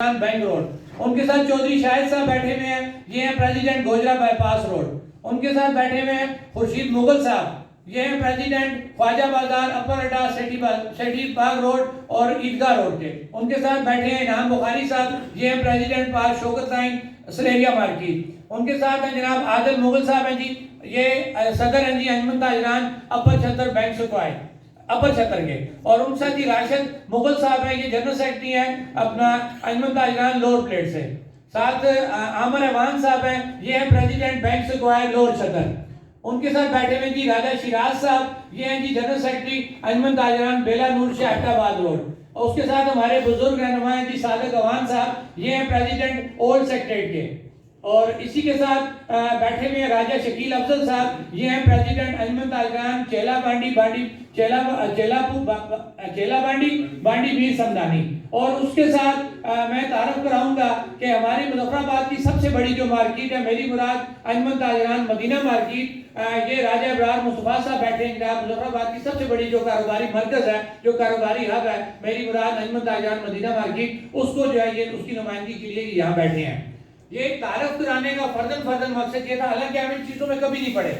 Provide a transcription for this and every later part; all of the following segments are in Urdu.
Bank road. ان کے ساتھ چودھری شاہد صاحب بیٹھے ہوئے ہیں, یہ ہیں president Gojra bypass road. ان کے ساتھ بیٹھے ہوئے ہیں خورشید مغل صاحب, یہ ہیں پریزیڈنٹ خواجہ بازار اپر اڈا سٹی باغ روڈ اور عیدگاہ روڈ کے. ان کے ساتھ بیٹھے ہیں انعام بخاری صاحب, یہ ہیں پریزیڈنٹ پارک شوکت لائن سلیریا مارکیٹ. ان کے ساتھ ہیں جناب عادل مغل صاحب ہیں جی, یہ صدر ہیں جی انجمن تاجران اپر چھتر بینک سکوائے اپر چھتر کے. اور ان سے جی راشد مغل صاحب ہیں, یہ جنرل سیکرٹری ہیں اپنا انجمن تاجران لوور پلیٹ سے. ساتھ عامر ایوان صاحب ہیں, یہ ہیں پریزیڈنٹ بینک سکوائے لوور چھتر. ان کے ساتھ بیٹھے ہوئے جی راجہ شیراز صاحب, یہ ہیں جی جنرل سیکرٹری انجمن تاجران بیلا نور شاہ احمدآباد روڈ. اور اس کے ساتھ ہمارے بزرگ رہنما ہیں جی صادق اوان صاحب, یہ ہیں پریزیڈنٹ اولڈ سیکٹریٹ کے. اور اسی کے ساتھ بیٹھے ہوئے ہیں راجہ شکیل افضل صاحب, یہ ہیں پریزیڈنٹ انجمن تاجران چیلا بانڈی میر سمدانی. اور اس کے ساتھ میں تعارف کراؤں گا کہ ہماری مظفر آباد کی سب سے بڑی جو مارکیٹ ہے میری مراد انجمن تاجران مدینہ مارکیٹ, یہ راجہ ابرار مصطفیٰ صاحب بیٹھے ہیں جناب. مظفر آباد کی سب سے بڑی جو کاروباری مرکز ہے, جو کاروباری ہب ہے میری مراد انجمن تاجران مدینہ مارکیٹ, اس کو جو ہے یہ اس کی نمائندگی کے لیے یہاں بیٹھے ہیں. یہ ایک تعارف کرانے کا فرداً مقصد یہ تھا, حالانکہ ہم ان چیزوں میں کبھی نہیں پڑے,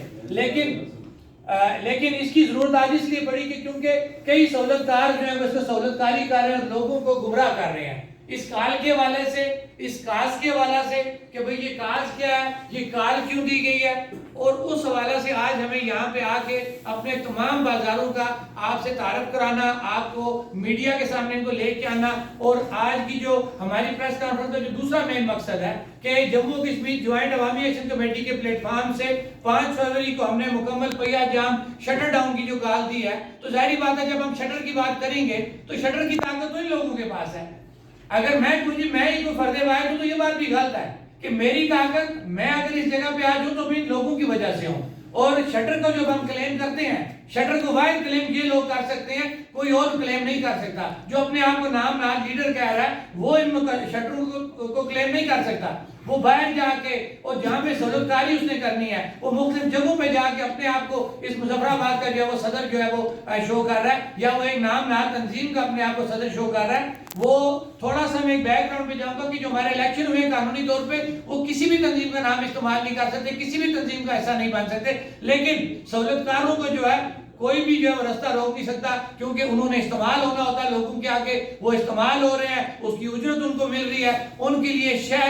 لیکن اس کی ضرورت آج اس لیے پڑی کہ کیونکہ کئی سہولت کار جو ہیں وہ اس کو سہولت کاری کر رہے ہیں اور لوگوں کو گمراہ کر رہے ہیں اس کال کے والے سے, اس کاز کے حوالے سے کہ بھئی یہ کاز کیا ہے, یہ کال کیوں دی گئی ہے. اور اس حوالے سے آج ہمیں یہاں پہ آ کے اپنے تمام بازاروں کا آپ سے تعارف کرانا, آپ کو میڈیا کے سامنے ان کو لے کے آنا. اور آج کی جو ہماری پریس کانفرنس کا جو دوسرا مین مقصد ہے کہ جموں کشمیر جوائنٹ عوامی ایکشن کمیٹی کے پلیٹ فارم سے 5 فروری کو ہم نے مکمل پہیا جام شٹر ڈاؤن کی جو کال دی ہے. تو ظاہری بات ہے جب ہم شٹر کی بات کریں گے تو شٹر کی طاقت تو ان لوگوں کے پاس ہے. اگر میں ہی کوئی فرد واحد ہوں تو یہ بات بھی غلط ہے کہ میری طاقت, میں اگر اس جگہ پہ آج ہوں تو بھی لوگوں کی وجہ سے ہوں. اور شٹر کو جو ہم کلیم کرتے ہیں, شٹر کو واحد کلیم یہ لوگ کر سکتے ہیں, کوئی اور کلیم نہیں کر سکتا. جو اپنے آپ کو نام نہاد لیڈر کہہ رہا ہے وہ ان شٹروں کو کلیم نہیں کر سکتا. وہ باہر جا کے اور جہاں پہ سہولت کاری اس نے کرنی ہے وہ مختلف جگہوں پہ جا کے اپنے آپ کو اس مظفر آباد کا جو ہے وہ صدر جو ہے وہ شو کر رہا ہے, یا وہ ایک نام نہاد تنظیم کا اپنے آپ کو صدر شو کر رہا ہے. وہ تھوڑا سا میں ایک بیک گراؤنڈ پہ جاؤں گا کہ جو ہمارے الیکشن ہوئے قانونی طور پہ وہ کسی بھی تنظیم کا نام استعمال نہیں کر سکتے, کسی بھی تنظیم کا ایسا نہیں بن سکتے. لیکن سہولت کاروں کو جو ہے کوئی بھی جو ہے رستہ روک نہیں سکتا, کیونکہ انہوں نے استعمال ہونا ہوتا ہے لوگوں کے آگے, وہ استعمال ہو رہے ہیں, اس کی اجرت ان کو مل رہی ہے. ان کے لیے شہر